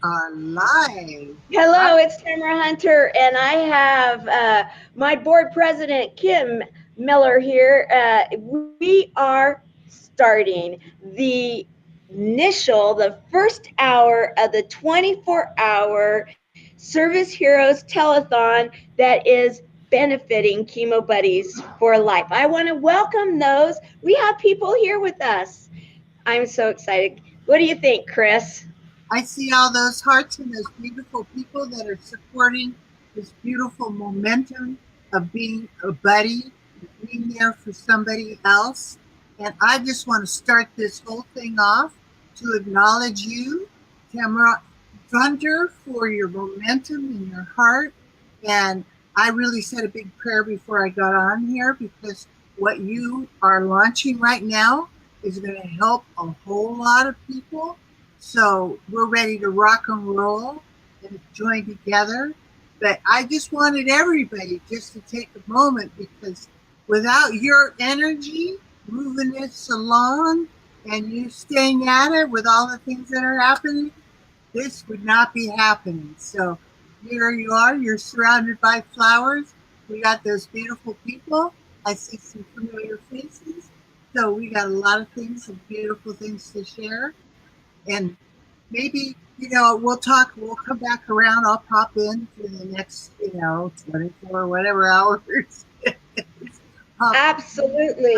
are live. Hello, it's Tamara Hunter, and I have my board president, Kim Miller, here. We are starting the first hour of the 24-hour Service Heroes Telethon that is benefiting Chemo Buddies for Life. I want to welcome those. We have people here with us. I'm so excited. What do you think, Chris? I see all those hearts and those beautiful people that are supporting this beautiful momentum of being a buddy, being there for somebody else. And I just want to start this whole thing off to acknowledge you, Tamara Hunter, for your momentum in your heart. And I really said a big prayer before I got on here because what you are launching right now is going to help a whole lot of people. So we're ready to rock and roll and join together. But I just wanted everybody just to take a moment because without your energy moving this along and you staying at it with all the things that are happening, this would not be happening. So here you are, you're surrounded by flowers. We got those beautiful people. I see some familiar faces. So we got a lot of things and beautiful things to share. And maybe, we'll come back around. I'll pop in for the next, 24, whatever hours. Absolutely.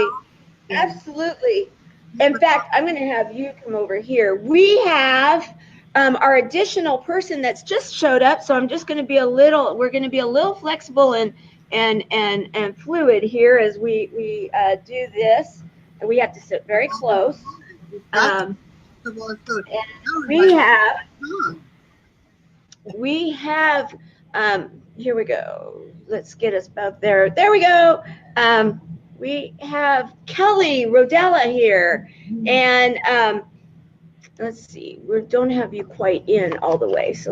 Absolutely. In fact, I'm going to have you come over here. We have our additional person that's just showed up. So I'm just going to be we're going to be a little flexible and fluid here as we do this. And we have to sit very close. We have, here we go. Let's get us about there. There we go. We have Kelly Rodella here. And let's see, we don't have you quite in all the way. So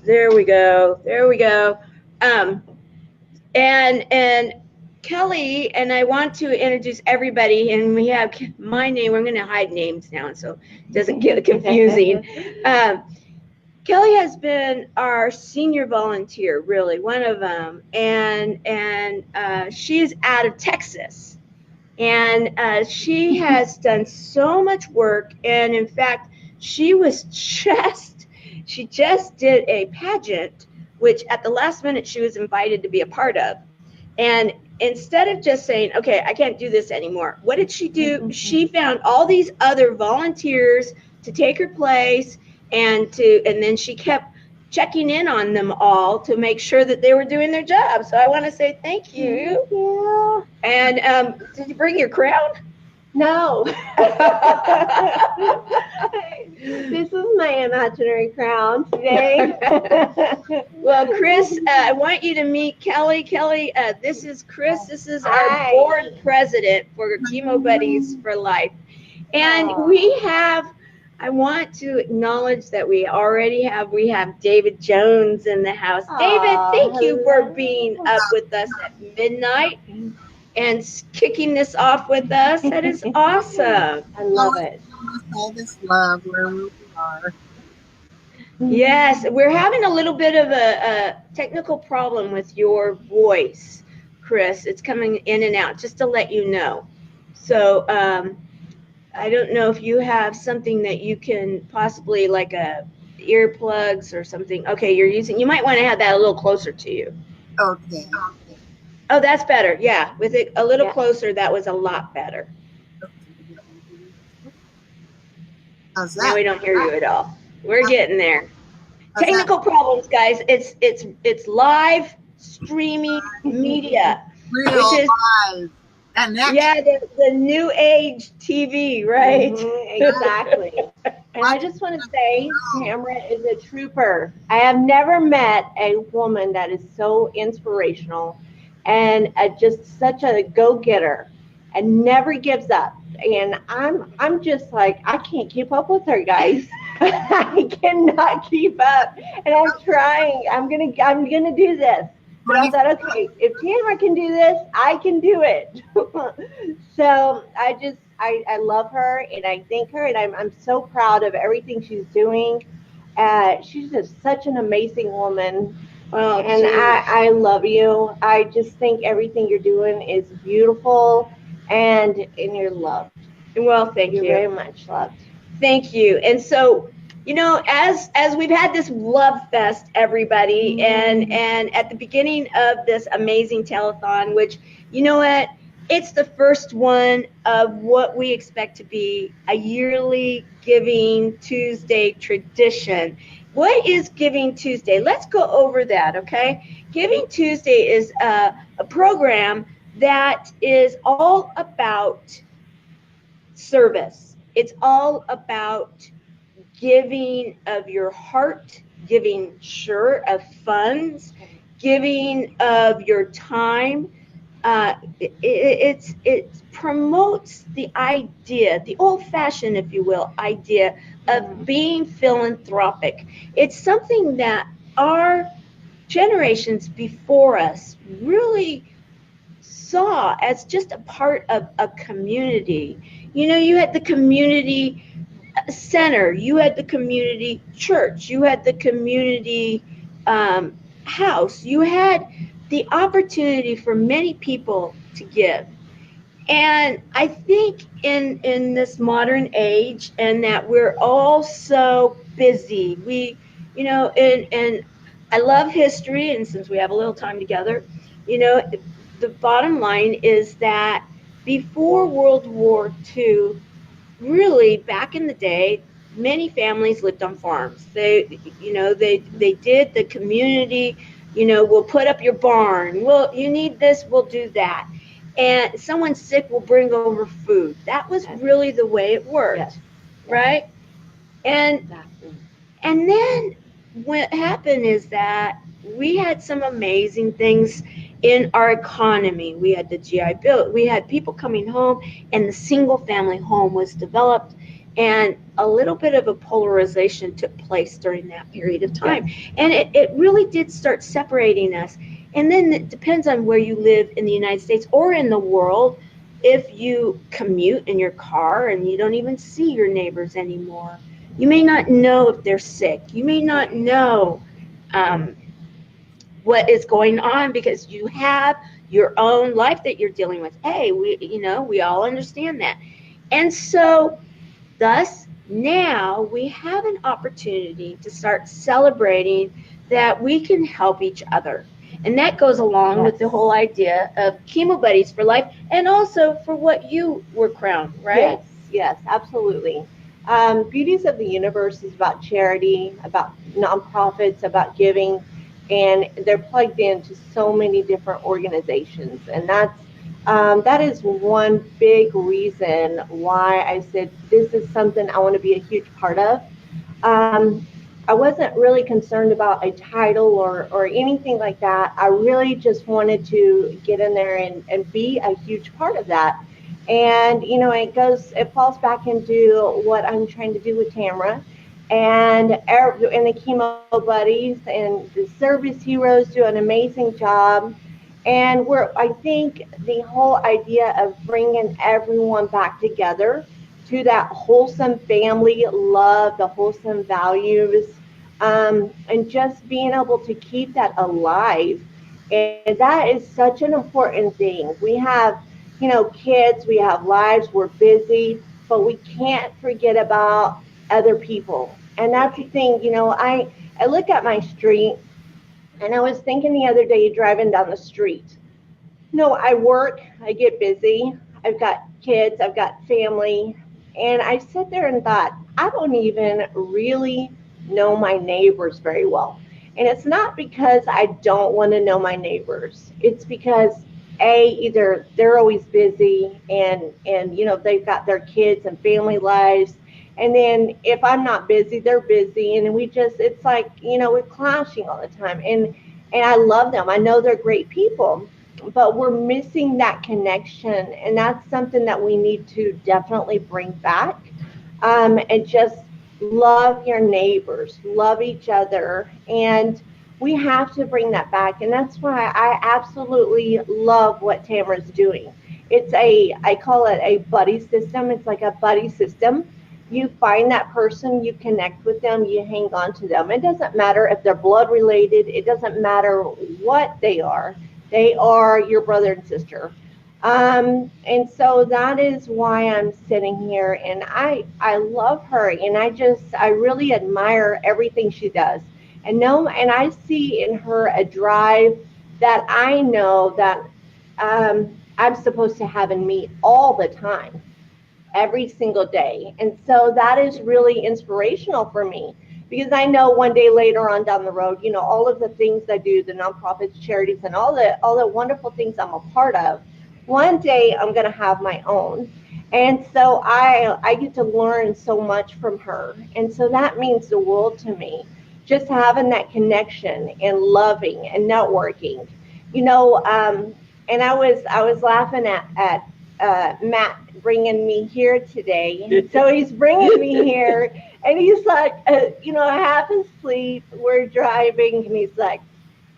there we go. There we go. And Kelly, and I want to introduce everybody, and we have my name. I'm going to hide names now so it doesn't get confusing. Kelly has been our senior volunteer, really, one of them, and she's out of Texas. And she has done so much work, and in fact, she just did a pageant, which at the last minute she was invited to be a part of. And instead of just saying, okay, I can't do this anymore, what did she do? She found all these other volunteers to take her place, and then she kept checking in on them all to make sure that they were doing their job. So I want to say thank you. And did you bring your crown? No. This is my imaginary crown today. Well, Chris, I want you to meet Kelly. Kelly, this is Chris. This is our board president for Chemo Buddies for Life. And I want to acknowledge that we have David Jones in the house. David, thank you for being up with us at midnight and kicking this off with us. That is awesome. I love it. All this love where we are. Yes, we're having a little bit of a technical problem with your voice, Chris. It's coming in and out, just to let you know. So I don't know if you have something that you can possibly, like earplugs or something. Okay, you might want to have that a little closer to you. Okay. Oh, that's better. Yeah, with it a little closer, that was a lot better. How's that? Now we don't hear you at all. We're getting there. Technical problems, guys. It's live streaming media, which is live. And the new age TV, right? Exactly. And I just want to say, Tamara is a trooper. I have never met a woman that is so inspirational and just such a go-getter and never gives up. And I'm just like, I can't keep up with her, guys. I cannot keep up. And I'm trying. I'm gonna do this. But I thought, okay, if Tamara can do this, I can do it. So I love her and I thank her, and I'm so proud of everything she's doing. She's just such an amazing woman. Oh, And I love you. I just think everything you're doing is beautiful, and you're loved. well, thank You're you. very much loved. Thank you. And so, you know, as we've had this love fest, everybody, and at the beginning of this amazing telethon, which, you know what, it's the first one of what we expect to be a yearly Giving Tuesday tradition. What is Giving Tuesday? Let's go over that, okay? Giving Tuesday is a program that is all about service. It's all about giving of your heart, giving sure of funds, giving of your time. It promotes the idea, the old-fashioned, if you will, idea of being philanthropic. It's something that our generations before us really saw as just a part of a community. You know, you had the community center, you had the community church, you had the community house, you had the opportunity for many people to give. And I think in this modern age, and that we're all so busy, we, you know, and I love history, and since we have a little time together, you know, the bottom line is that before World War II, really back in the day, many families lived on farms. They, you know, they did the community, you know, we'll put up your barn, well, you need this, we'll do that, and someone's sick, we'll bring over food. That was really the way it worked. Yes. Right? And then what happened is that we had some amazing things in our economy. We had the GI Bill. We had people coming home, and the single family home was developed, and a little bit of a polarization took place during that period of time. And it really did start separating us. And then it depends on where you live in the United States or in the world. If you commute in your car and you don't even see your neighbors anymore, you may not know if they're sick. You may not know what is going on because you have your own life that you're dealing with. Hey, we all understand that. And so, thus, now we have an opportunity to start celebrating that we can help each other. And that goes along with the whole idea of Chemo Buddies for Life, and also for what you were crowned, right? Yes, absolutely. Beauties of the Universe is about charity, about nonprofits, about giving, and they're plugged into so many different organizations. And that is one big reason why I said this is something I want to be a huge part of. I wasn't really concerned about a title or anything like that. I really just wanted to get in there and be a huge part of that. And, you know, it falls back into what I'm trying to do with Tamara and the Chemo Buddies and the Service Heroes do an amazing job. And I think the whole idea of bringing everyone back together to that wholesome family love, the wholesome values, and just being able to keep that alive. And that is such an important thing. We have, you know, kids, we have lives, we're busy, but we can't forget about other people. And that's the thing, you know, I look at my street, and I was thinking the other day driving down the street. No, I work, I get busy, I've got kids, I've got family, and I sit there and thought, I don't even really know my neighbors very well. And it's not because I don't want to know my neighbors. It's because either they're always busy and you know, they've got their kids and family lives. And then if I'm not busy, they're busy, and it's like, you know, we're clashing all the time. And I love them. I know they're great people, but we're missing that connection, and that's something that we need to definitely bring back. And just love your neighbors, love each other, and we have to bring that back. And that's why I absolutely love what Tamara's doing. I call it a buddy system. It's like a buddy system you find that person, you connect with them, you hang on to them. It doesn't matter if they're blood related. It doesn't matter what they are. They are your brother and sister. And so that is why I'm sitting here, and I love her, and I really admire everything she does. And I see in her a drive that I know that I'm supposed to have in me all the time, every single day. And so that is really inspirational for me, because I know one day later on down the road, you know, all of the things I do, the nonprofits, charities, and all the wonderful things I'm a part of, one day I'm going to have my own. And so I get to learn so much from her. And so that means the world to me, just having that connection and loving and networking, you know. And I was laughing at Matt bringing me here today. So he's bringing me here, and he's like, you know, half asleep. We're driving, and he's like,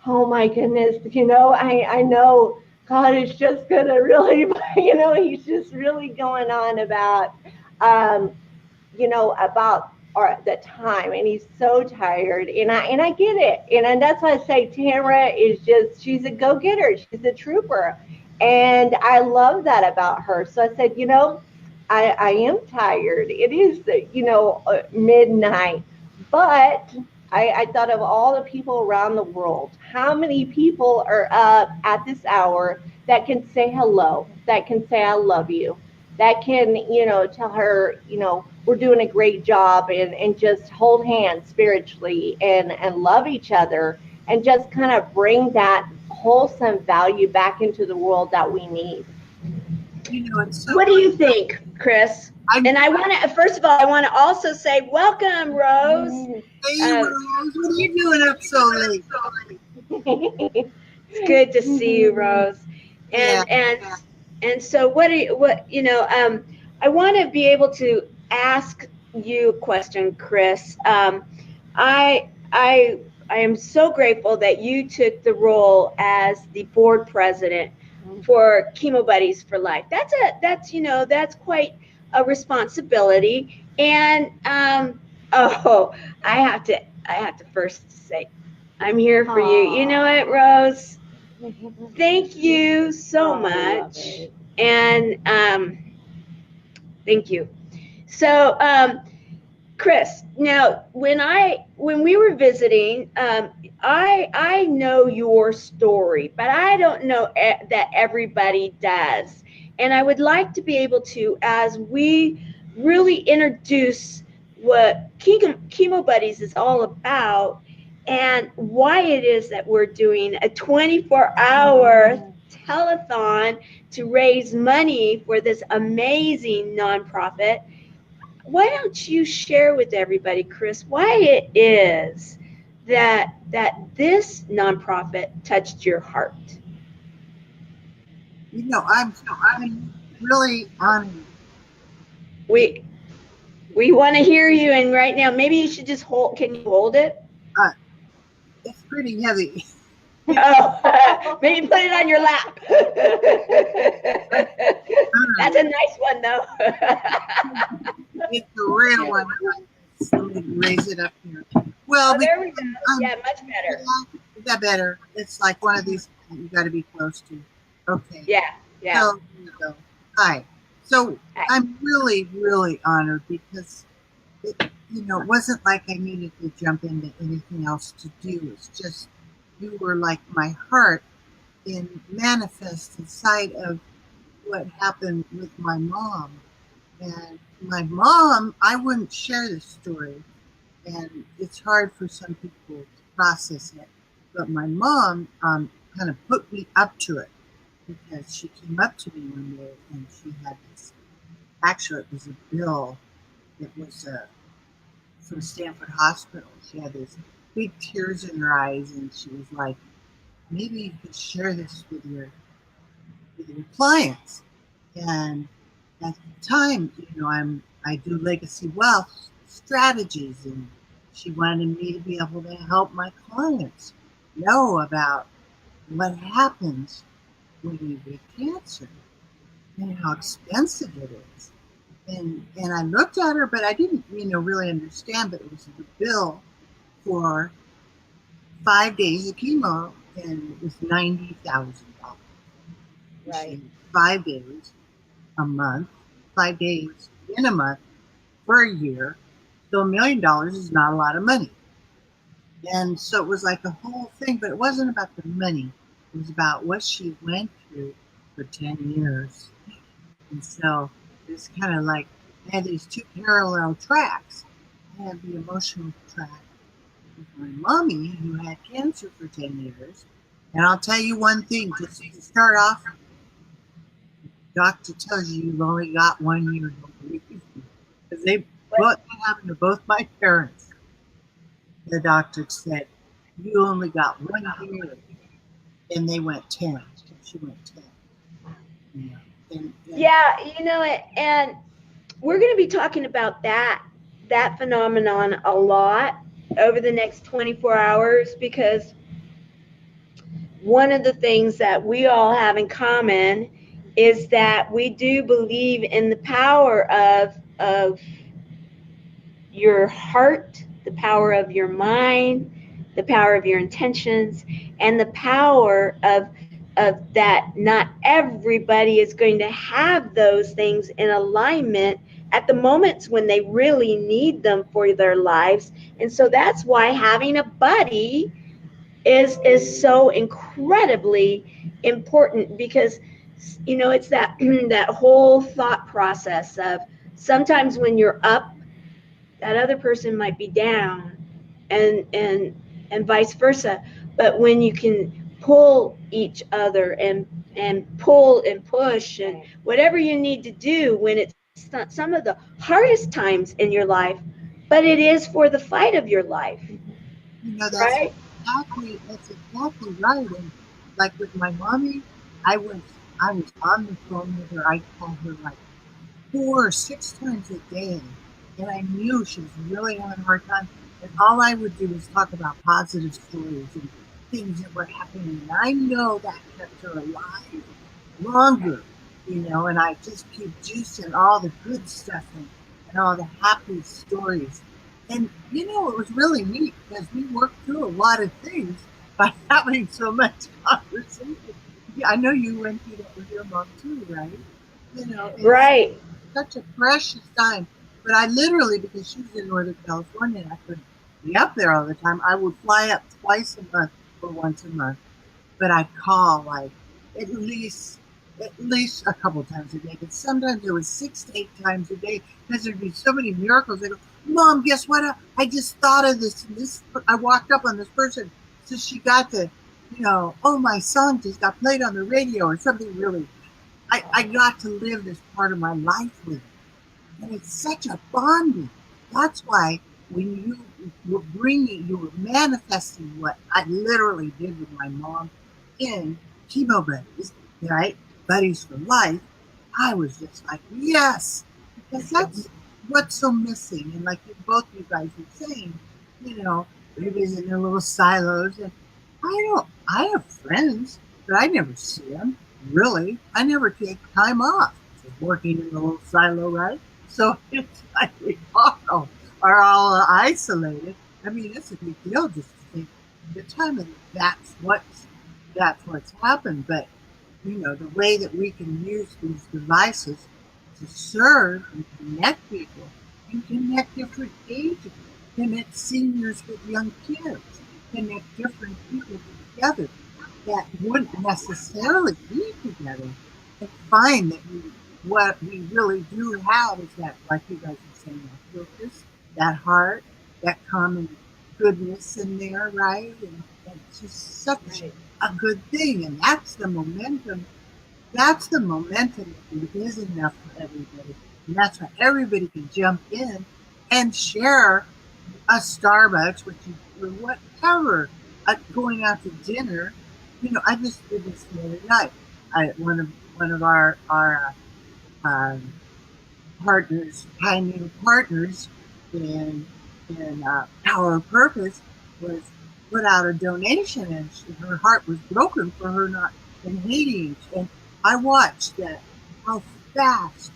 "Oh my goodness, you know, I know God is just gonna really, you know, he's just really going on about, you know, about the time, and he's so tired, and I get it, and that's why I say Tamara is just, she's a go-getter, she's a trooper, and I love that about her. So I said, you know, I am tired. It is, you know, midnight, but I thought of all the people around the world. How many people are up at this hour that can say hello, that can say I love you, that can, you know, tell her, you know, we're doing a great job, and just hold hands spiritually and love each other, and just kind of bring that wholesome value back into the world that we need. You know, it's so what do you think, Chris? And I want to, first of all, I want to also say welcome, Rose. Hey, Rose, what are you doing up so late? It's good to see you, Rose. And so what you know, I want to be able to ask you a question, Chris. I am so grateful that you took the role as the board president for Chemo Buddies for Life. That's you know, that's quite a responsibility. And I have to first say, I'm here for you. You know what, Rose? Thank you so much. And thank you. So Chris, now when we were visiting, I know your story, but I don't know that everybody does. And I would like to be able to, as we really introduce what Chemo Buddies is all about, and why it is that we're doing a 24-hour telethon to raise money for this amazing nonprofit. Why don't you share with everybody, Chris, why it is that this nonprofit touched your heart? You know, I'm really honored. We want to hear you, and right now, maybe you should just hold. Can you hold it? It's pretty heavy. Oh, maybe put it on your lap. That's a nice one, though. It's a real one. Let me raise it up here. Well, there we go. Yeah, much better. Is that better? It's like one of these you got to be close to. Okay. Yeah. So, here we go. Hi. So I'm really, really honored, because it, you know, it wasn't like I needed to jump into anything else to do. It's just you were like my heart in manifest inside of what happened with my mom. And my mom, I wouldn't share this story, and it's hard for some people to process it. But my mom kind of put me up to it, because she came up to me one day and she had this. Actually, it was a bill. It was from Stanford Hospital. She had these big tears in her eyes, and she was like, "Maybe you could share this with your clients." And at the time, you know, I do legacy wealth strategies, and she wanted me to be able to help my clients know about what happens when you get cancer and how expensive it is. And I looked at her, but I didn't, really understand. But it was the bill for 5 days of chemo, and it was $90,000. Right. 5 days a month, 5 days in a month for a year. So $1 million is not a lot of money. And so it was like a whole thing, but it wasn't about the money. It was about what she went through for 10 years. And so it's kind of like I had these two parallel tracks. I had the emotional track with my mommy who had cancer for 10 years. And I'll tell you one thing, just to start off, the doctor tells you you've only got 1 year to live. Because what happened to both my parents. The doctor said, you only got 1 year. And they went 10. She went 10. Yeah, and we're going to be talking about that phenomenon a lot over the next 24 hours, because one of the things that we all have in common is that we do believe in the power of your heart, the power of your mind, the power of your intentions, and the power of that not everybody is going to have those things in alignment at the moments when they really need them for their lives. And so that's why having a buddy is so incredibly important, because it's that that whole thought process of sometimes when you're up, that other person might be down, and vice versa. But when you can pull each other and pull and push and whatever you need to do when it's not some of the hardest times in your life, but it is for the fight of your life. That's right? exactly right. And like with my mommy, I was on the phone with her. I called her like 4 or 6 times a day, and I knew she was really having a hard time. And all I would do was talk about positive stories and things that were happening. And I know that kept her alive longer, and I just keep juicing all the good stuff and all the happy stories. And it was really neat because we worked through a lot of things by having so much conversation. Yeah, I know you went through that with your mom too, right? Right. Such a precious time. But I literally, because she was in Northern California, and I couldn't be up there all the time, I would fly up twice a month or once a month. But I'd call like at least a couple times a day. But sometimes it was 6 to 8 times a day because there'd be so many miracles. They go, Mom, guess what? I just thought of this. And this I walked up on this person, so she got to, oh, my song just got played on the radio or something really. I got to live this part of my life with it. And it's such a bonding. That's why when you were manifesting what I literally did with my mom in Chemo Buddies, right? Buddies for life. I was just like, yes, because that's what's so missing. And like both you guys were saying, everybody's in their little silos. And I have friends, but I never see them. Really, I never take time off. Just working in the little silo, right? So it's like we all are all isolated. I mean, it's a big deal just to think the time, and that's what's happened. But the way that we can use these devices to serve and connect people, and connect different ages, connect seniors with young kids, connect different people together that wouldn't necessarily be together, and find that what we really do have is that, like you guys are saying, that purpose, that heart, that common goodness in there, right? And it's just such a good thing. And that's the momentum. That's the momentum that is enough for everybody. And that's why everybody can jump in and share a Starbucks, which is whatever, going out to dinner. I just did this the other night. One of our partners, pioneer partners in Power of Purpose, was put out a donation, and her heart was broken for her not in Haiti. And I watched that, how fast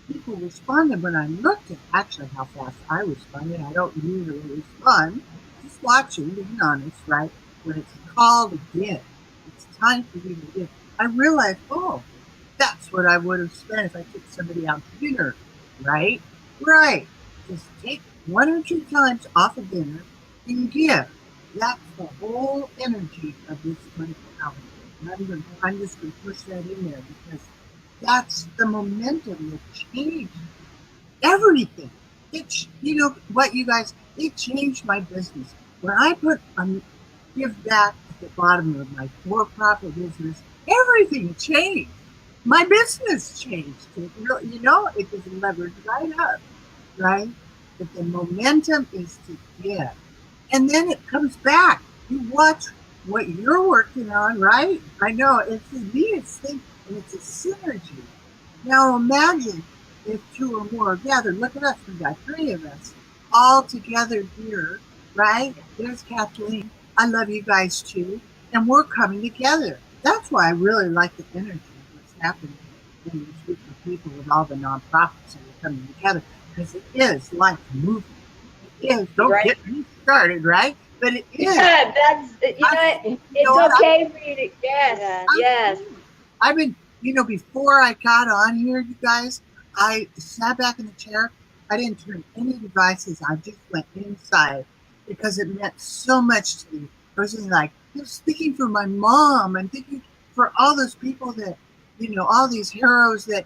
people responded when I looked at actually how fast I responded. I don't usually respond. Just watching, being honest, right? When it's called again, it's time for you to give. I realized, oh, that's what I would have spent if I took somebody out to dinner, right? Right. Just take 1 or 2 times off of dinner and give. That's the whole energy of this 24 hours. And I'm just going to push that in there because that's the momentum that changed everything. You know what, you guys, it changed my business. When I put give back at the bottom of my for-profit business, everything changed. My business changed. It just leveraged right up, right? But the momentum is to give. And then it comes back. You watch what you're working on, right? I know it's the neatest thing, and it's a synergy. Now imagine if 2 or more are gathered. Look at us, we got 3 of us all together here, right? There's Kathleen. I love you guys too. And we're coming together. That's why I really like the energy of what's happening in this group of people with all the nonprofits that are coming together. Because it is like a movement. It is. Don't Right. get me started, right? But it is. Yeah, that's, it's okay for you to, yes. I've been, before I got on here, you guys, I sat back in the chair. I didn't turn any devices. I just went inside because it meant so much to me. I was like, I'm speaking for my mom. I'm thinking for all those people that, all these heroes that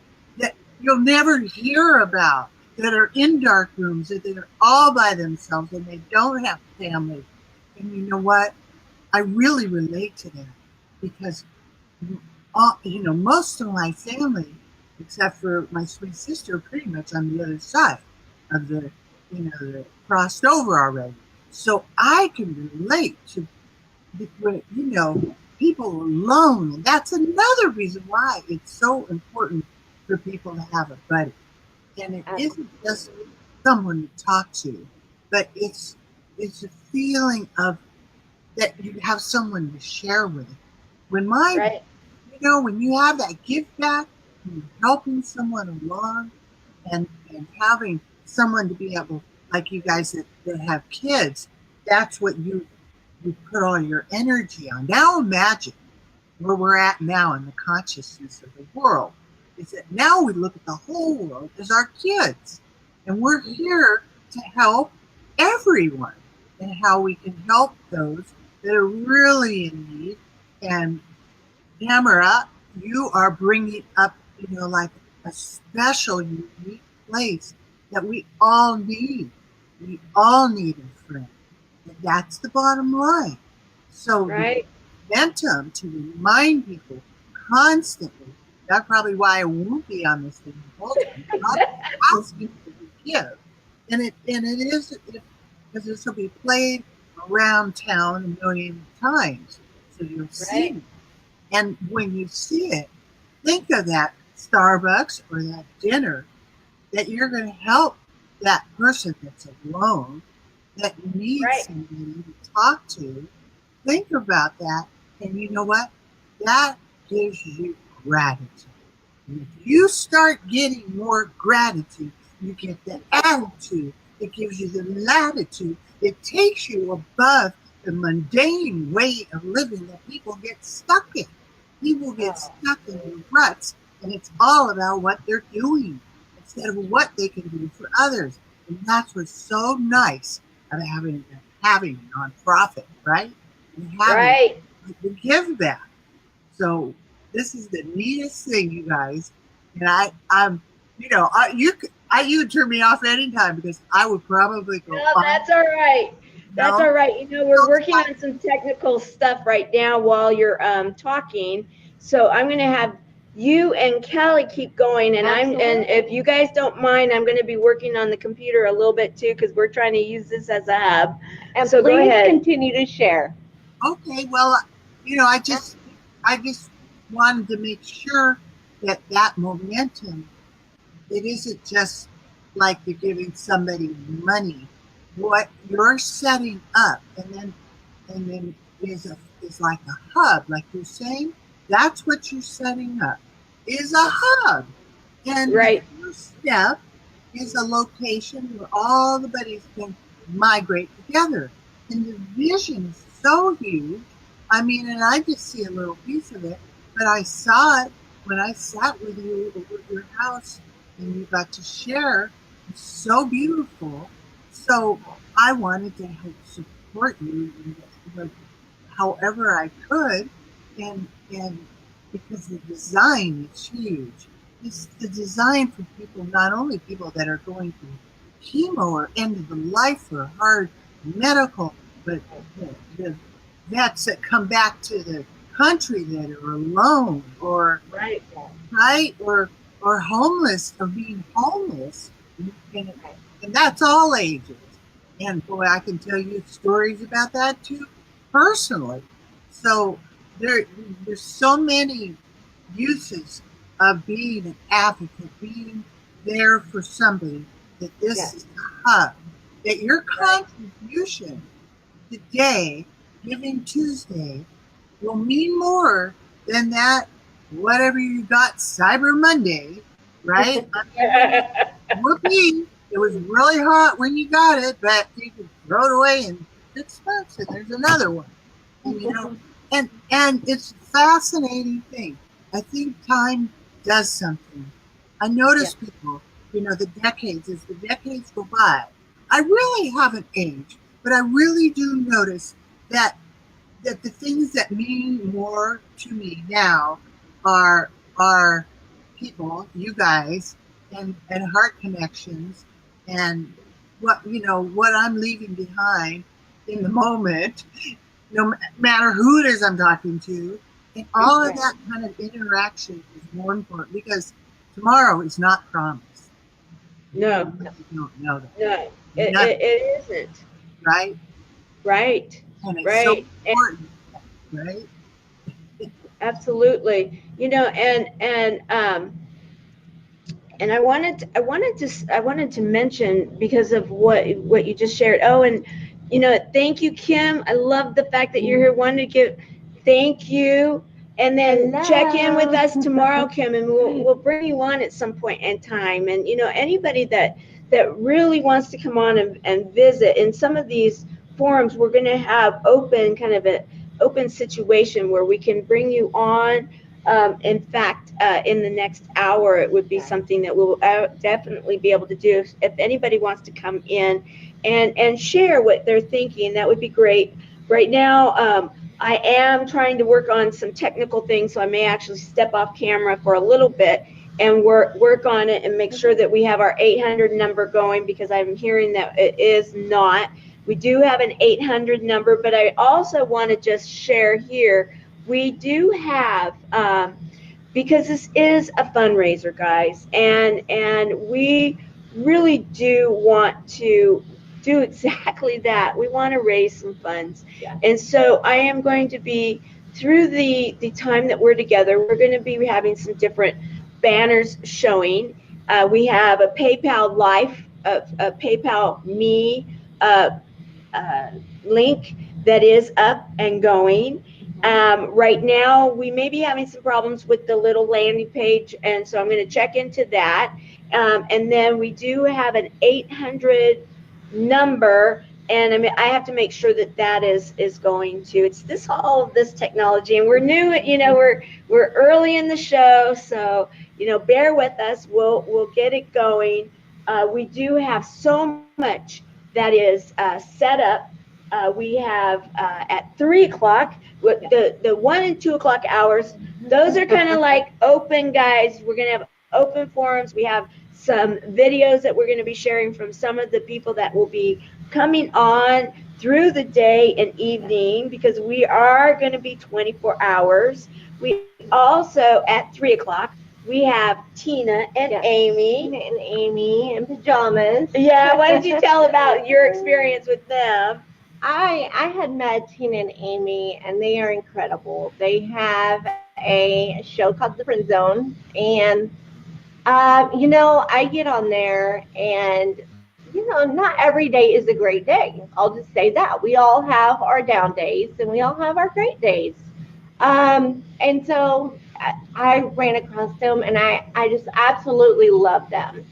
you'll never hear about, that are in dark rooms, that are all by themselves and they don't have family. And you know what? I really relate to that because most of my family, except for my sweet sister, pretty much on the other side of the crossed over already. So I can relate to, people alone. And that's another reason why it's so important for people to have a buddy. And it isn't just someone to talk to, but it's a feeling of that you have someone to share with. When when you have that give back, and helping someone along, and having someone to be able, like you guys that have kids, that's what you put all your energy on. Now imagine where we're at now in the consciousness of the world. Is that now we look at the whole world as our kids, and we're here to help everyone, and how we can help those that are really in need. And Tamara, you are bringing up, like a special, unique place that we all need. We all need a friend. And that's the bottom line. So Right. the momentum to remind people constantly, that's probably why I won't be on this thing the whole time. I'm asking for the give. And it is, because this will be played around town a million times. So you'll see it. And when you see it, think of that Starbucks or that dinner that you're going to help that person that's alone, that needs somebody to talk to. Think about that. And you know what? That gives you gratitude. And if you start getting more gratitude, you get the attitude. It gives you the latitude. It takes you above the mundane way of living that people get stuck in. People get stuck in the ruts, and it's all about what they're doing instead of what they can do for others. And that's what's so nice of having a nonprofit, right? And having the give back. So this is the neatest thing, you guys. And I'm, you could turn me off anytime because I would probably go. No, that's all right. That's all right. We're working on some technical stuff right now while you're talking. So I'm going to have you and Kelly keep going, and and if you guys don't mind, I'm going to be working on the computer a little bit too because we're trying to use this as a hub. And so please go ahead. continue to share. Okay, well, I just wanted to make sure that momentum, it isn't just like you're giving somebody money. What you're setting up, and then is like a hub, like you're saying. That's what you're setting up, is a hub. And the first step is a location where all the buddies can migrate together. And the vision is so huge. I mean, and I just see a little piece of it, but I saw it when I sat with you over at your house and you got to share. It's so beautiful. So I wanted to help support you in however I could, and because the design is huge. It's the design for people, not only people that are going through chemo or end of the life or hard medical, but the vets that come back to the country that are alone or right or homeless or being homeless, and, and that's all ages. And boy, I can tell you stories about that too, personally. So there's so many uses of being an advocate, being there for somebody, that this is a hub, that your contribution today, Giving Tuesday, will mean more than that, whatever you got Cyber Monday, right? Whoopee, it was really hot when you got it, but you could throw it away in 6 months and there's another one. And, you know, and it's a fascinating thing. I think time does something. I notice people, you know, the decades, as the decades go by, I really haven't aged, but I really do notice that the things that mean more to me now are people, you guys, and heart connections, and what I'm leaving behind in the moment, no matter who it is I'm talking to, and all of that kind of interaction is more important because tomorrow is not promised. No, You don't know that. no, it isn't. Right? Right. And it's so Right. important, right? Absolutely. You know, and I wanted to mention, because of what you just shared. Oh, and you know, thank you, Kim. I love the fact that you're here. Wanted to give thank you, and then check in with us tomorrow, Kim, and we'll bring you on at some point in time. And you know, anybody that really wants to come on and visit in some of these forums, we're going to have open situation where we can bring you on. In fact, in the next hour, it would be something that we'll definitely be able to do. If anybody wants to come in and share what they're thinking, that would be great. Right now, I am trying to work on some technical things, so I may actually step off camera for a little bit and work on it and make sure that we have our 800 number going, because I'm hearing that it is not. We do have an 800 number, but I also want to just share here, we do have, because this is a fundraiser, guys, and we really do want to do exactly that. We want to raise some funds. And so I am going to be, through the time that we're together, we're going to be having some different banners showing. We have a PayPal Life, a PayPal Me link that is up and going. Right now, we may be having some problems with the little landing page, and so I'm going to check into that. And then we do have an 800 number, and I have to make sure that is going to. It's all of this technology, and we're new. You know, we're early in the show, so you know, bear with us. We'll get it going. We do have so much that is set up. We have at 3 o'clock, the 1 and 2 o'clock hours. Those are kind of like open, guys. We're going to have open forums. We have some videos that we're going to be sharing from some of the people that will be coming on through the day and evening, because we are going to be 24 hours. We also, at 3 o'clock, we have Tina and Amy. Tina and Amy in pajamas. Yeah, why don't you tell about your experience with them? I had met Tina and Amy, and they are incredible. They have a show called The Friend Zone, and you know, I get on there, and you know, not every day is a great day. I'll just say that. We all have our down days, and we all have our great days. And so I ran across them, and I just absolutely love them.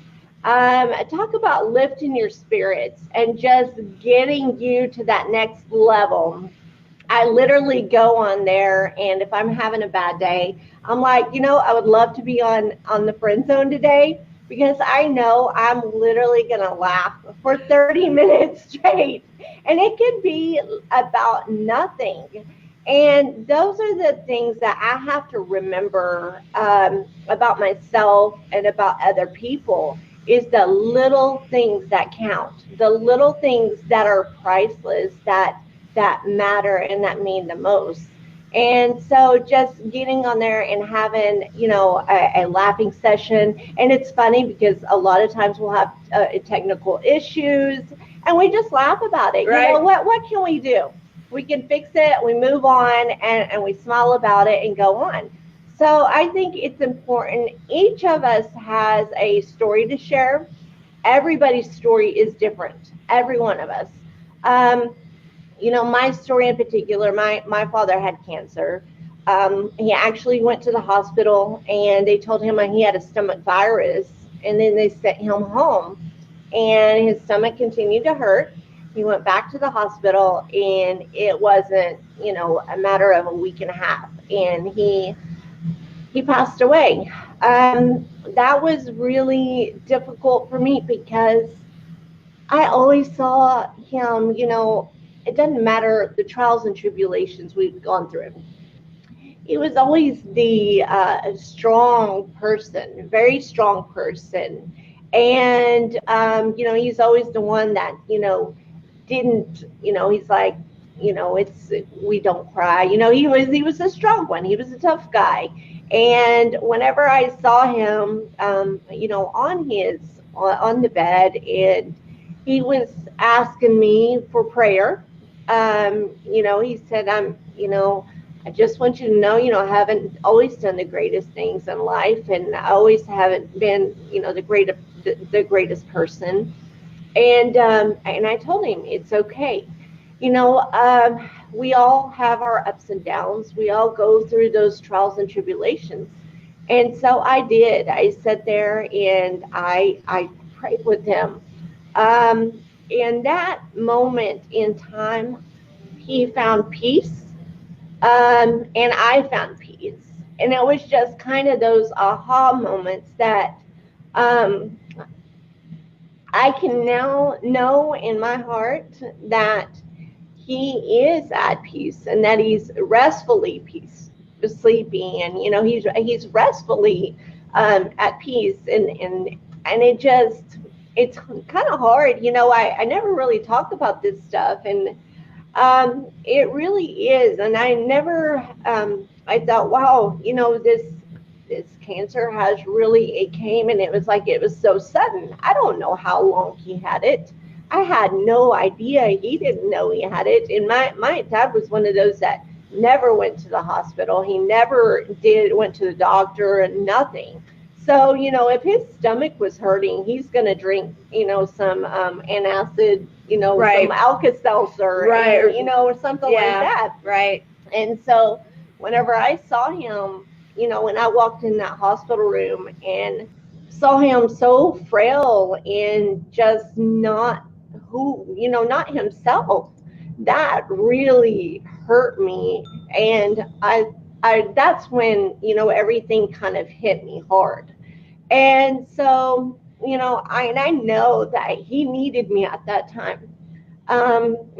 Talk about lifting your spirits and just getting you to that next level. I literally go on there, and if I'm having a bad day, I'm like, I would love to be on the friend zone today, because I know I'm literally gonna laugh for 30 minutes straight, and it could be about nothing. And those are the things that I have to remember, about myself and about other people, is the little things that count, the little things that are priceless, that matter and that mean the most. And so just getting on there and having, a laughing session. And it's funny because a lot of times we'll have technical issues, and we just laugh about it. Right. What can we do? We can fix it, we move on, and we smile about it and go on. So I think it's important. Each of us has a story to share. Everybody's story is different, every one of us. My story in particular, my father had cancer. He actually went to the hospital, and they told him he had a stomach virus, and then they sent him home, and his stomach continued to hurt. He went back to the hospital, and it wasn't, a matter of a week and a half, and he passed away. That was really difficult for me, because I always saw him, it doesn't matter the trials and tribulations we've gone through. He was always the strong person, very strong person. And, he's always the one that, didn't, he's like, we don't cry. He was a strong one. He was a tough guy. And whenever I saw him, on the bed, and he was asking me for prayer. He said, I just want you to know, I haven't always done the greatest things in life, and I always haven't been, the greatest person. And I told him it's okay. We all have our ups and downs. We all go through those trials and tribulations. And so I did. I sat there and I prayed with him. In that moment in time, he found peace, and I found peace. And it was just kind of those aha moments that I can now know in my heart that he is at peace, and that he's restfully sleeping, and he's restfully at peace, and it's kind of hard. I never really talk about this stuff, and it really is. And I never I thought, wow, this cancer has really, it came, and it was like, it was so sudden. I don't know how long he had it. I had no idea. He didn't know he had it. And my dad was one of those that never went to the hospital. He never went to the doctor, and nothing. So, if his stomach was hurting, he's going to drink, some antacid, Right. some Alka-Seltzer, Right. or something like that. Right. And so whenever I saw him, when I walked in that hospital room and saw him so frail and just not not himself, that really hurt me. And I that's when, everything kind of hit me hard. And so, I know that he needed me at that time.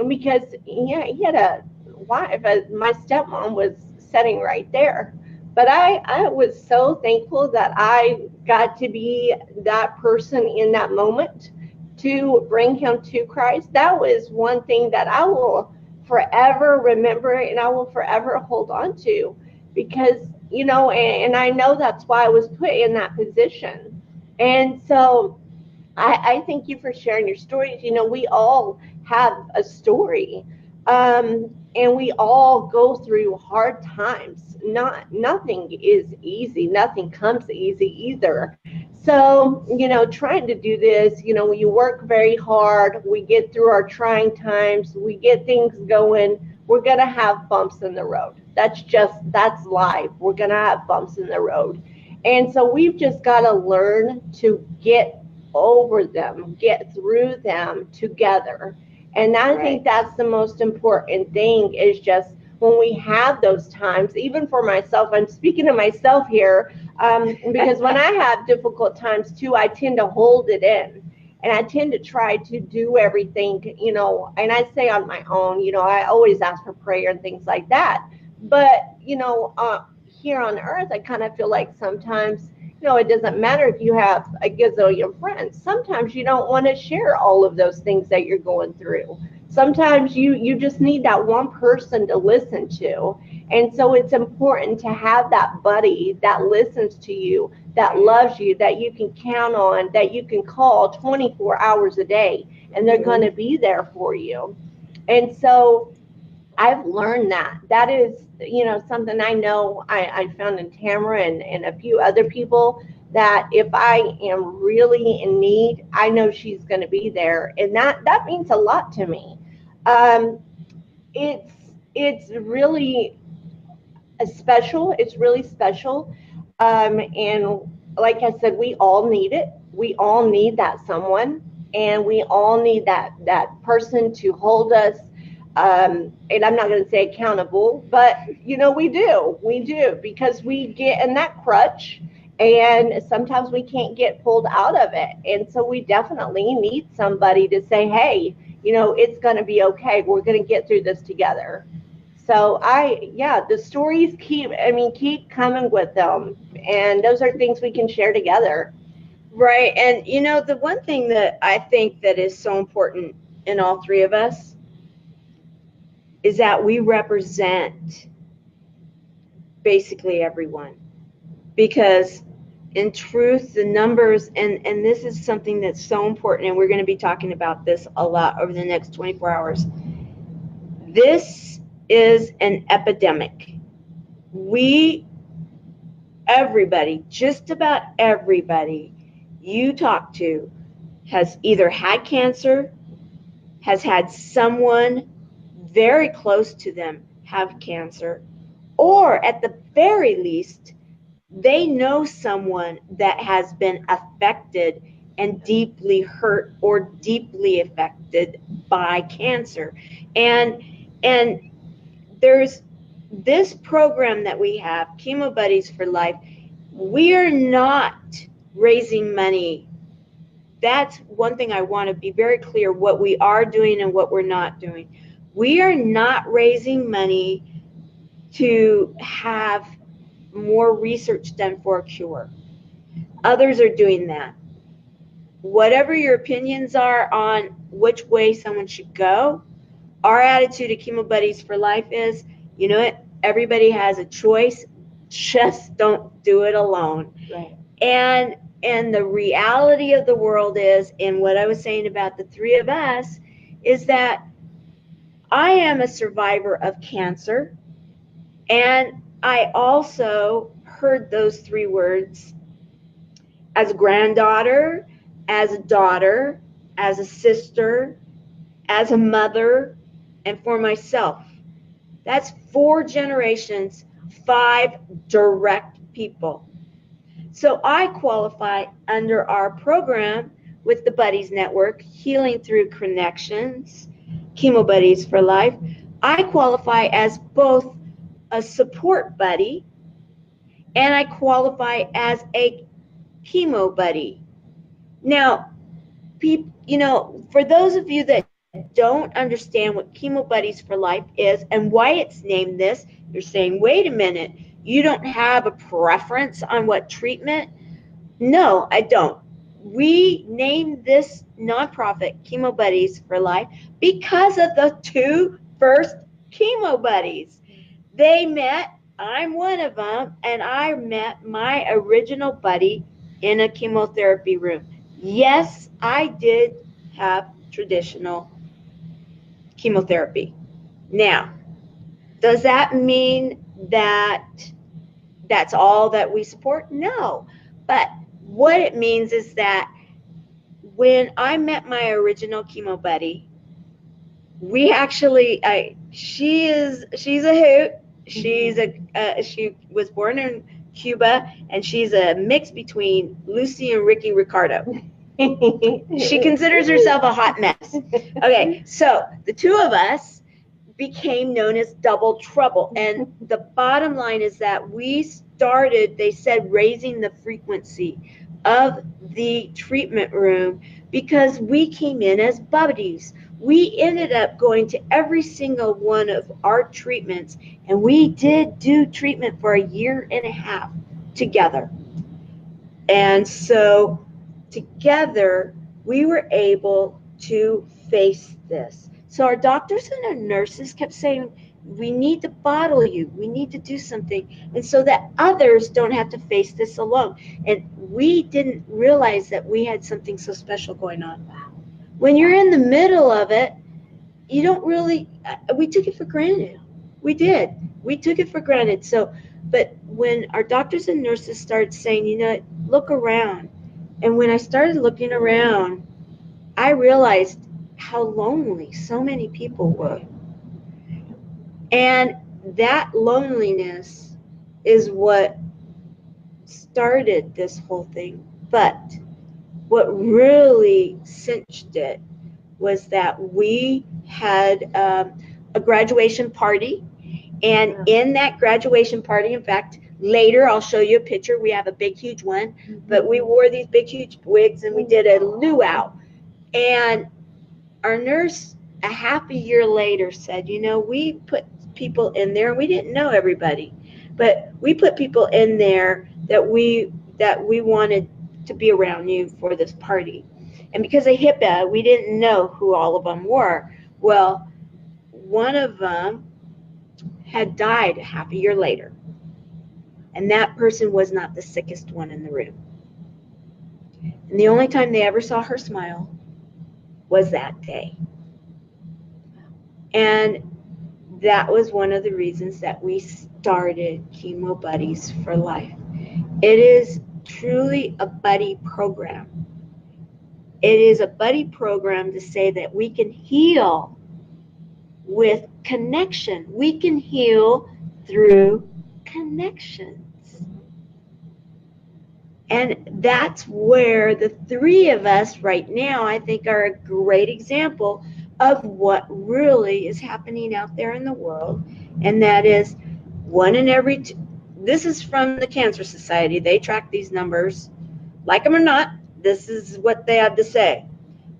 Because he had a wife. My stepmom was sitting right there. But I was so thankful that I got to be that person in that moment to bring him to Christ. That was one thing that I will forever remember, and I will forever hold on to, because, and I know that's why I was put in that position. And so I thank you for sharing your stories. We all have a story, and we all go through hard times. Nothing is easy. Nothing comes easy either. So, trying to do this, we work very hard. We get through our trying times. We get things going. we're going to have bumps in the road. That's life. We're going to have bumps in the road. And so we've just got to learn to get over them, get through them together. And I think that's the most important thing, is just when we have those times, even for myself, I'm speaking to myself here, because when I have difficult times too, I tend to hold it in. And I tend to try to do everything, you know, and I say on my own, you know, I always ask for prayer and things like that. But, you know, here on earth, I kind of feel like sometimes, you know, it doesn't matter if you have a gazillion friends. Sometimes you don't want to share all of those things that you're going through. Sometimes you just need that one person to listen to. And so it's important to have that buddy that listens to you, that loves you, that you can count on, that you can call 24 hours a day, and they're going to be there for you. And so I've learned that. That is, you know, something I know I found in Tamara and a few other people, that if I am really in need, I know she's going to be there. And that means a lot to me. It's really special. It's really special. And like I said, we all need it. We all need that someone, and we all need that person to hold us. And I'm not going to say accountable, but you know, we do, because we get in that crutch, and sometimes we can't get pulled out of it. And so we definitely need somebody to say, hey, you know, it's going to be okay. We're going to get through this together. So the stories keep coming with them. And those are things we can share together. Right. And, you know, the one thing that I think that is so important in all three of us is that we represent basically everyone. Because in truth, the numbers, and this is something that's so important, and we're going to be talking about this a lot over the next 24 hours. This is an epidemic. Everybody, just about everybody you talk to has either had cancer, has had someone very close to them have cancer, or at the very least, they know someone that has been affected and deeply hurt or deeply affected by cancer. And there's this program that we have, Chemo Buddies for Life. We are not raising money. That's one thing I want to be very clear, what we are doing and what we're not doing. We are not raising money to have more research done for a cure. Others are doing that. Whatever your opinions are on which way someone should go, our attitude at Chemo Buddies for Life is, you know what, everybody has a choice, just don't do it alone. Right. And the reality of the world is, and what I was saying about the three of us, is that I am a survivor of cancer, and I also heard those three words as a granddaughter, as a daughter, as a sister, as a mother, and for myself. That's 4 generations, 5 direct people. So I qualify under our program with the Buddies Network, Healing Through Connections, Chemo Buddies for Life. I qualify as both a support buddy, and I qualify as a chemo buddy. Now, you know, for those of you that don't understand what Chemo Buddies for Life is and why it's named this, you're saying, wait a minute, you don't have a preference on what treatment? No, I don't. We named this nonprofit Chemo Buddies for Life because of the 2 first chemo buddies. They met, I'm one of them, and I met my original buddy in a chemotherapy room. Yes, I did have traditional chemotherapy. Now, does that mean that that's all that we support? No. But what it means is that when I met my original chemo buddy, we actually, she's a hoot. She was born in Cuba, and she's a mix between Lucy and Ricky Ricardo. She considers herself a hot mess. Okay, so the two of us became known as Double Trouble, and the bottom line is that we started, they said, raising the frequency of the treatment room because we came in as buddies. We ended up going to every single one of our treatments, and we did do treatment for 1.5 years together. And so together we were able to face this. So our doctors and our nurses kept saying, we need to bottle you, we need to do something, and so that others don't have to face this alone. And we didn't realize that we had something so special going on. When you're in the middle of it, you don't really, we took it for granted. We did. We took it for granted. So, but when our doctors and nurses started saying, you know, look around. And when I started looking around, I realized how lonely so many people were. And that loneliness is what started this whole thing. But what really cinched it was that we had a graduation party. And in that graduation party, in fact, later I'll show you a picture. We have a big, huge one. But we wore these big, huge wigs, and we did a luau. And our nurse, 1/2 year later, said, you know, we put people in there, and we didn't know everybody, but we put people in there that we wanted to be around you for this party. And because of HIPAA, we didn't know who all of them were. Well, one of them had died 1/2 year later. And that person was not the sickest one in the room. And the only time they ever saw her smile was that day. And that was one of the reasons that we started Chemo Buddies for Life. It is truly a buddy program. It is a buddy program to say that we can heal with connection. We can heal through connections. And that's where the three of us right now, I think, are a great example of what really is happening out there in the world. And that is one in every this is from the Cancer Society. They track these numbers. Like them or not, this is what they have to say.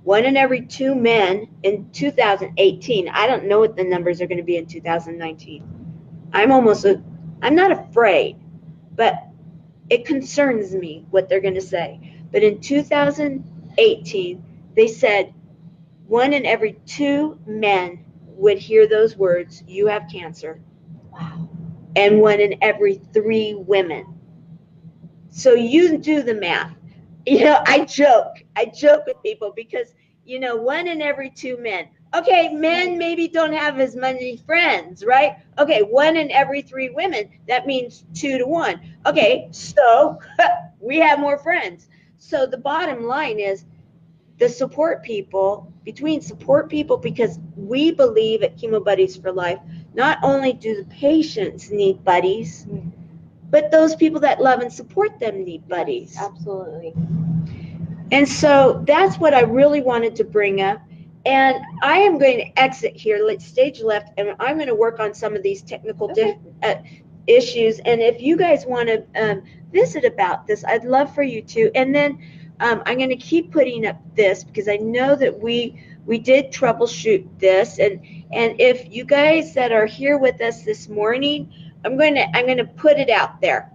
1 in every 2 men in 2018. I don't know what the numbers are going to be in 2019. I'm not afraid, but it concerns me what they're going to say. But in 2018, they said 1 in every 2 men would hear those words, you have cancer. Wow. And 1 in every 3 women. So you do the math. You know, I joke with people because, you know, 1 in every 2 men. Okay, men maybe don't have as many friends, right? Okay, 1 in every 3 women, that means 2 to 1. Okay, so we have more friends. So the bottom line is the support people, because we believe at Chemo Buddies for Life, not only do the patients need buddies, but those people that love and support them need buddies. Yes, absolutely. And so that's what I really wanted to bring up. And I am going to exit here, stage left, and I'm going to work on some of these technical issues. And if you guys want to visit about this, I'd love for you to. And then I'm going to keep putting up this because I know that we did troubleshoot this. And if you guys that are here with us this morning, I'm going to put it out there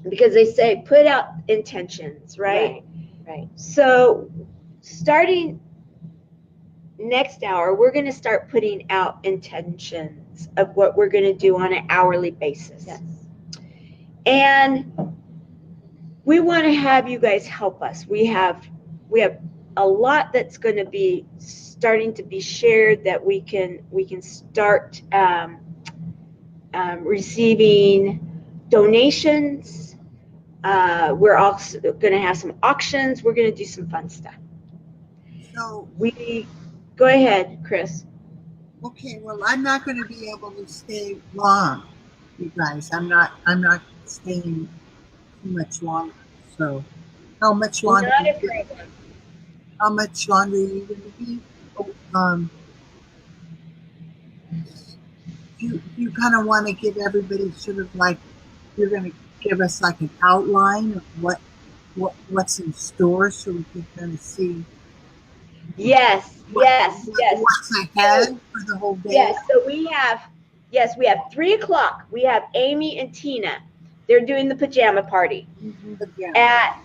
because they say put out intentions, right? Right. So starting next hour, we're going to start putting out intentions of what we're going to do on an hourly basis. Yes. And we want to have you guys help us. We have a lot that's going to be starting to be shared that we can start receiving donations. We're also going to have some auctions. We're going to do some fun stuff. So Go ahead, Chris. Okay, well, I'm not going to be able to stay long, you guys. I'm not staying too much longer. So, how much longer? Not a problem. How much longer are you going to be? Oh, you kind of want to give everybody sort of like you're going to give us like an outline of what's in store, so we can kind of see Yes, what, yes, yes. what's ahead for the whole day. Yes, so we have 3 o'clock. We have Amy and Tina. They're doing the pajama party at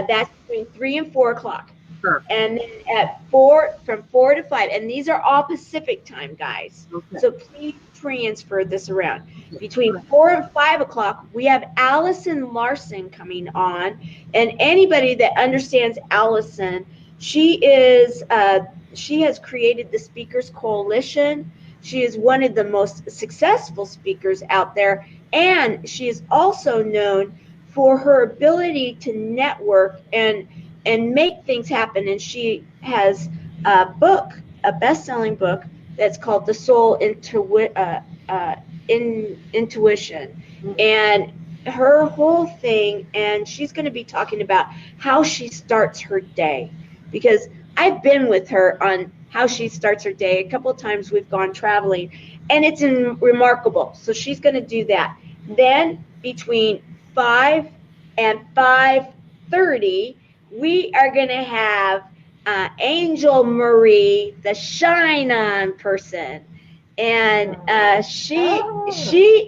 that's between 3 and 4 o'clock. Sure. And then at 4, from 4 to 5, and these are all Pacific time, guys. Okay. So please transfer this around. Okay. Between 4 and 5 o'clock, we have Allison Larson coming on, and anybody that understands Allison, she has created the Speakers Coalition. She is one of the most successful speakers out there, and she is also known for her ability to network and make things happen. And she has a book, a best-selling book that's called The Soul Intuition. And her whole thing, and she's going to be talking about how she starts her day, because I've been with her on how she starts her day. A couple of times we've gone traveling, and it's remarkable. So she's going to do that. Then between 5 and 5:30, we are going to have Angel Marie, the Shine On person. And she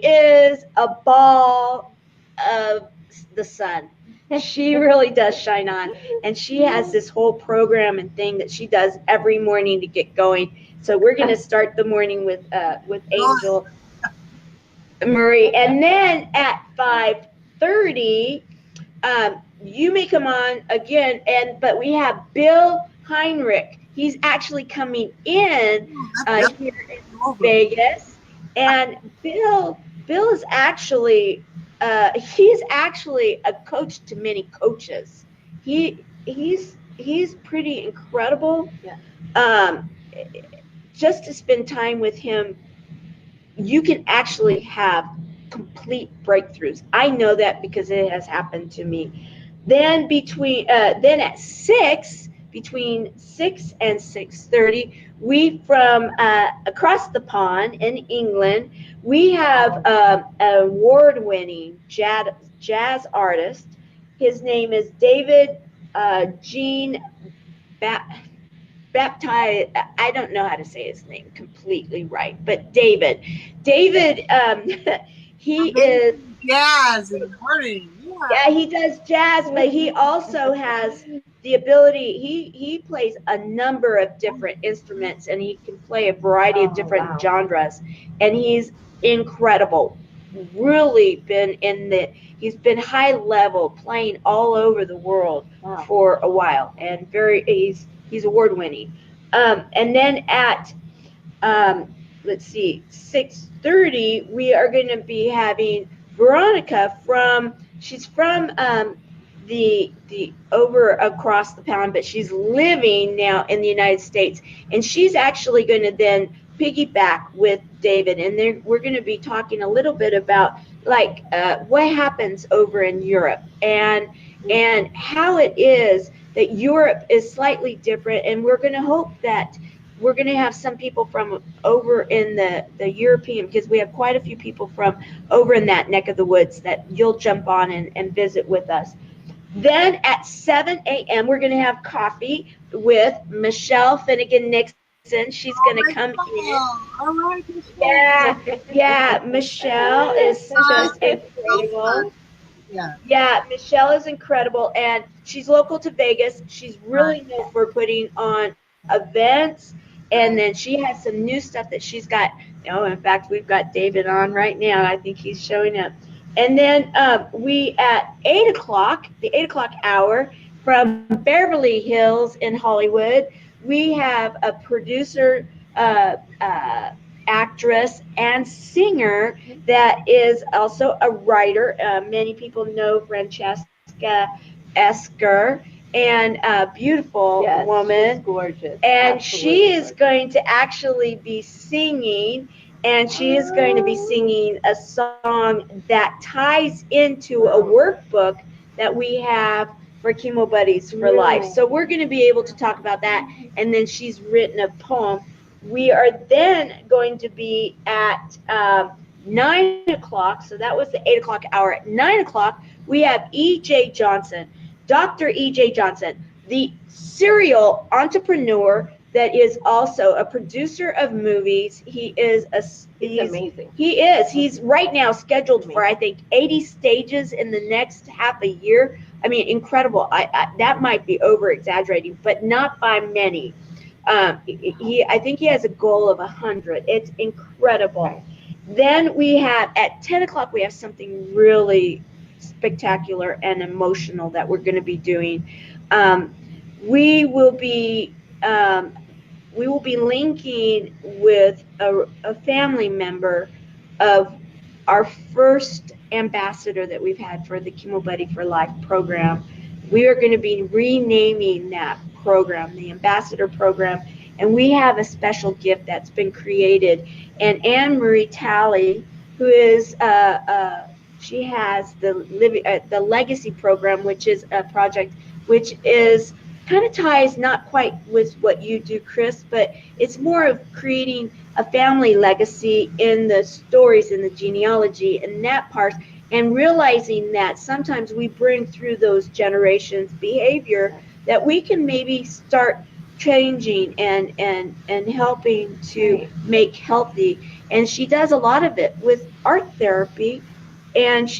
is a ball of the sun. She really does shine on, and she has this whole program and thing that she does every morning to get going. So we're going to start the morning with Angel Marie, and then at 5:30, you may come on again, but we have Bill Heinrich. He's actually coming in here in Vegas, and Bill is actually he's actually a coach to many coaches. He's pretty incredible. Yeah. Just to spend time with him, you can actually have complete breakthroughs. I know that because it has happened to me. Then then at 6, between 6 and 6:30, we from across the pond in England, we have an award-winning jazz artist. His name is David Jean Baptized. I don't know how to say his name completely right, but David, he is jazz in the morning. Yeah, he does jazz, but he also has the ability. He plays a number of different instruments, and he can play a variety of different genres, and he's incredible. Really he's been high level, playing all over the world for a while, and he's award winning. And then at let's see, 6:30, we are going to be having Veronica she's from the over across the pond, but she's living now in the United States, and she's actually going to then piggyback with David, and we're going to be talking a little bit about like what happens over in Europe, and how it is that Europe is slightly different, and we're going to hope that we're going to have some people from over in the European, because we have quite a few people from over in that neck of the woods that you'll jump on and visit with us. Then at 7 a.m., we're going to have coffee with Michelle Finnegan-Nixon. She's going to come in. All right. Yeah, Michelle is just incredible. Yeah, Michelle is incredible, and she's local to Vegas. She's really known for putting on events, and then she has some new stuff that she's got. In fact, we've got David on right now. I think he's showing up. And then we at 8 o'clock, the 8 o'clock hour, from Beverly Hills in Hollywood, we have a producer, actress, and singer that is also a writer. Many people know Francesca Esker, and a beautiful woman. She's gorgeous. And Absolutely she is gorgeous. going to actually be singing, and she is going to be singing a song that ties into a workbook that we have for Chemo Buddies for Life. So we're going to be able to talk about that, and then she's written a poem. We are then going to be at 9 o'clock, so that was the 8 o'clock hour. At 9 o'clock, we have E.J. Johnson, Dr. E.J. Johnson, the serial entrepreneur that is also a producer of movies. He's amazing. He is. He's right now scheduled for, I think, 80 stages in the next half a year. I mean, incredible. That might be over exaggerating, but not by many. I think he has a goal of 100. It's incredible. Right. Then we have, at 10 o'clock, we have something really spectacular and emotional that we're going to be doing. We will be linking with a family member of our first ambassador that we've had for the Chemo Buddy for Life program. We are going to be renaming that program, the Ambassador Program, and we have a special gift that's been created. And Anne Marie Talley, who is she has the Legacy Program, which is a project which is kind of ties not quite with what you do, Chris, but it's more of creating a family legacy in the stories and the genealogy and that part, and realizing that sometimes we bring through those generations behavior that we can maybe start changing and helping to make healthy. And she does a lot of it with art therapy, and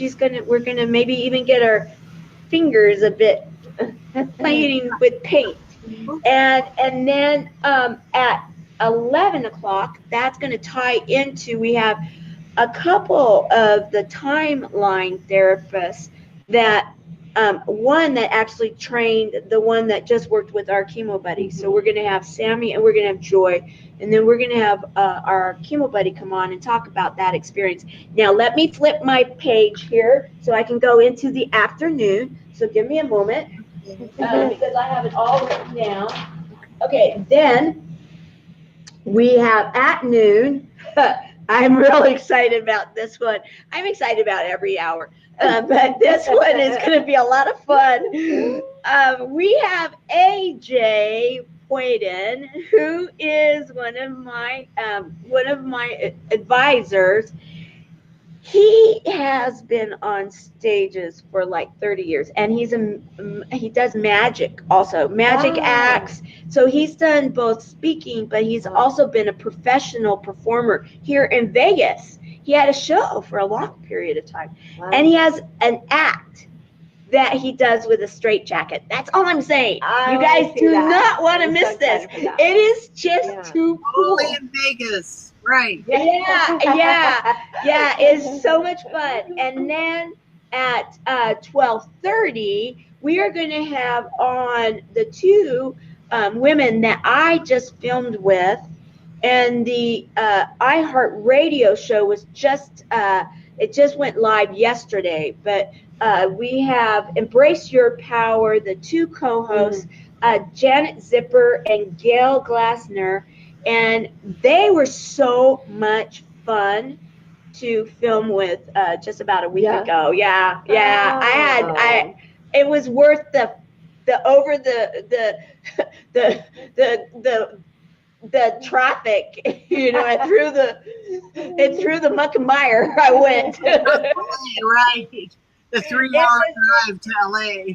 we're gonna maybe even get our fingers a bit playing with paint. And then at 11 o'clock, that's going to tie into, we have a couple of the timeline therapists that one that actually trained the one that just worked with our Chemo Buddy. So we're going to have Sammy and we're going to have Joy, and then we're going to have our Chemo Buddy come on and talk about that experience. Now let me flip my page here so I can go into the afternoon. So give me a moment because I have it all written down. Okay, then we have at noon. I'm really excited about this one. I'm excited about every hour, but this one is going to be a lot of fun. We have AJ Poyden, who is one of my advisors. He has been on stages for like 30 years, and he does magic also, magic acts. So he's done both speaking, but he's also been a professional performer here in Vegas. He had a show for a long period of time, and he has an act that he does with a straitjacket. That's all I'm saying. You guys do not want to miss this. It is just too cool. Only in Vegas. Right. Yeah. It's so much fun. And then at 12:30, we are going to have on the two women that I just filmed with, and the iHeart Radio show was just it just went live yesterday. But we have Embrace Your Power, the two co-hosts, Janet Zipper and Gail Glassner. And they were so much fun to film with just about a week ago. Yeah. It was worth the traffic, and through the muck and mire I went. Right. The 3-hour drive to LA.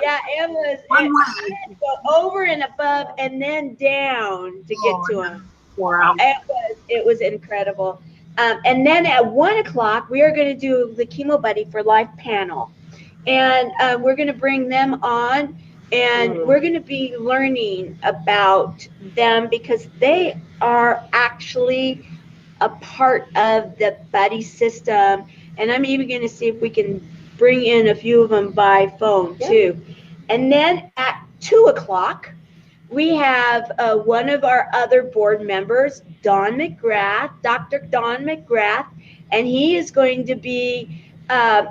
Yeah, it was. I had to go over and above and then down to get to him. Wow. It was incredible. And then at 1 o'clock, we are going to do the Chemo Buddy for Life panel. And we're going to bring them on, and we're going to be learning about them because they are actually a part of the buddy system. And I'm even going to see if we can bring in a few of them by phone too. And then at 2 o'clock, we have one of our other board members, Don McGrath, Dr. Don McGrath, and he is going to be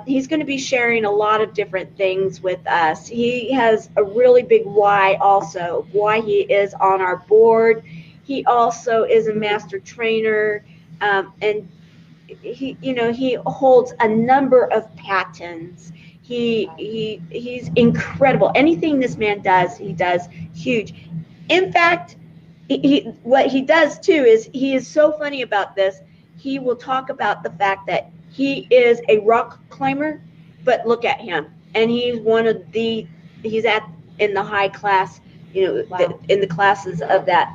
he's going to be sharing a lot of different things with us. He has a really big why also, why he is on our board. He also is a master trainer, and he holds a number of patents. He's incredible. Anything this man does, he does huge. In fact, what he does too is he is so funny about this. He will talk about the fact that he is a rock climber, but look at him, and he's in the high class, Wow. in the classes of that.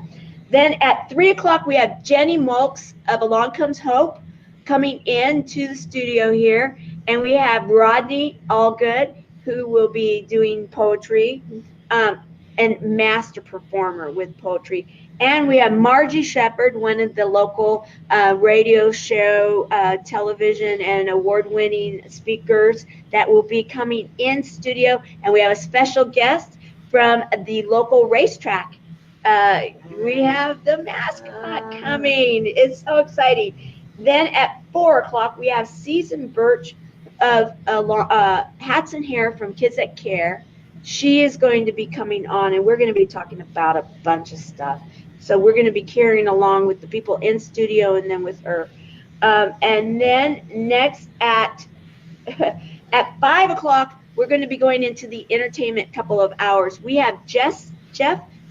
Then at 3 o'clock we have Jenny Mulks of Along Comes Hope coming into the studio here, and we have Rodney Allgood, who will be doing poetry, and master performer with poetry. And we have Margie Shepard, one of the local radio show, television, and award-winning speakers that will be coming in studio. And we have a special guest from the local racetrack. We have the mascot coming. It's so exciting. Then at 4 o'clock, we have Susan Birch of Hats and Hair from Kids That Care. She is going to be coming on, and we're going to be talking about a bunch of stuff. So we're going to be carrying along with the people in studio and then with her. And then next at 5 o'clock, we're going to be going into the entertainment couple of hours. We have Jeff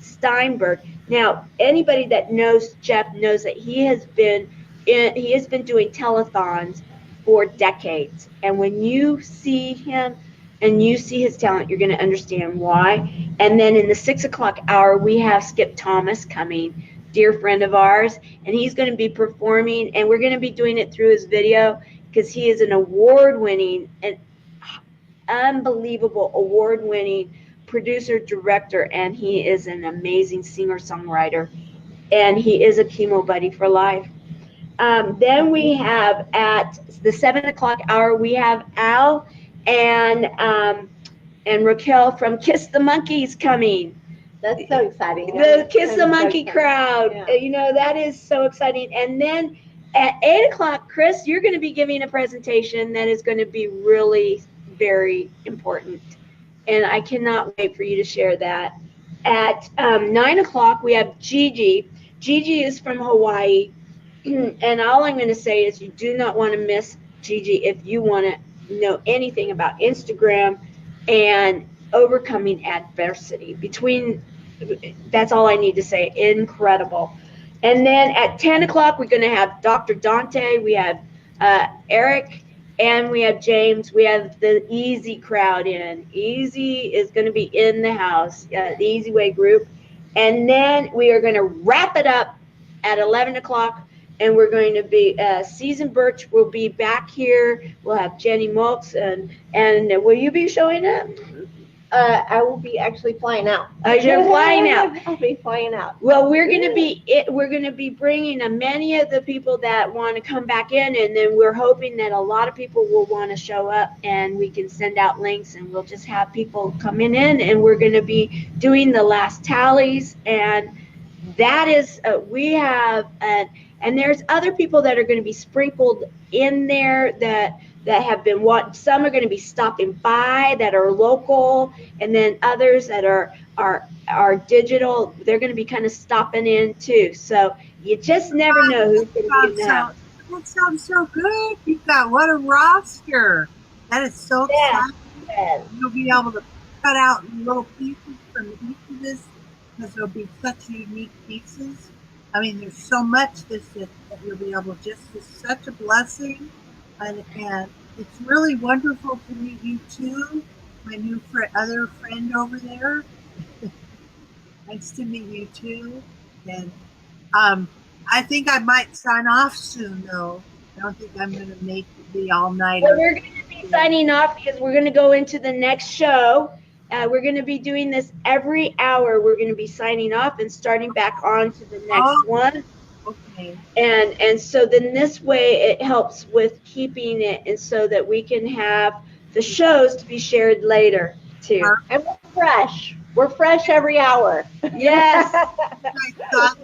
Steinberg. Now, anybody that knows Jeff knows that he has been doing telethons for decades. And when you see him and you see his talent, you're going to understand why. And then in the 6 o'clock hour, we have Skip Thomas coming, dear friend of ours, and he's going to be performing, and we're going to be doing it through his video because he is an award-winning, an unbelievable award-winning producer, director, and he is an amazing singer-songwriter, and he is a chemo buddy for life. Then we have at the 7 o'clock hour, we have Al and Raquel from Kiss the Monkeys coming. That's so exciting. The Kiss the Monkey crowd. Yeah. That is so exciting. And then at 8 o'clock, Chris, you're going to be giving a presentation that is going to be really very important. And I cannot wait for you to share that. At 9 o'clock, we have Gigi. Gigi is from Hawaii. And all I'm going to say is you do not want to miss Gigi if you want to know anything about Instagram and overcoming adversity. That's all I need to say. Incredible. And then at 10 o'clock, we're going to have Dr. Dante. We have Eric, and we have James. We have the Easy crowd in. Easy is going to be in the house, the Easy Way group. And then we are going to wrap it up at 11 o'clock. And we're going to be, Susan Birch will be back here. We'll have Jenny Mulks, and will you be showing up? I will be actually flying out. You're flying out. I'll be flying out. Well, we're going to be bringing many of the people that want to come back in, and then we're hoping that a lot of people will want to show up, and we can send out links, and we'll just have people coming in, and we're going to be doing the last tallies, and that is we have and there's other people that are going to be sprinkled in there that have been some are going to be stopping by that are local, and then others that are digital. They're going to be kind of stopping in too. So you just never know who's going to be in the house. That sounds so good. You've got what a roster. That is so exciting. Yeah. You'll be able to cut out little pieces from each of this because there'll be such unique pieces. I mean, there's so much that you'll be able to it's such a blessing. And it's really wonderful to meet you too, my new other friend over there. Nice to meet you too. And I think I might sign off soon, though. I don't think I'm going to make the all-nighter. Well, we're going to be signing off because we're going to go into the next show. We're going to be doing this every hour. We're going to be signing off and starting back on to the next one. Okay. And so then this way it helps with keeping it, and so that we can have the shows to be shared later too. And we're fresh. We're fresh every hour. Yes. I thought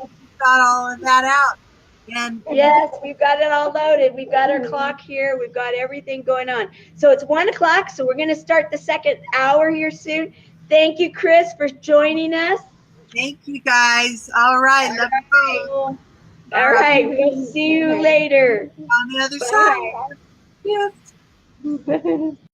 all of that out. And Yes, we've got it all loaded. We've got our clock here. We've got everything going on. So it's 1 o'clock. So we're going to start the second hour here soon. Thank you, Chris, for joining us. thank you guys. All right. Love you both. All right. We'll see you later. On the other Bye. side. Gift.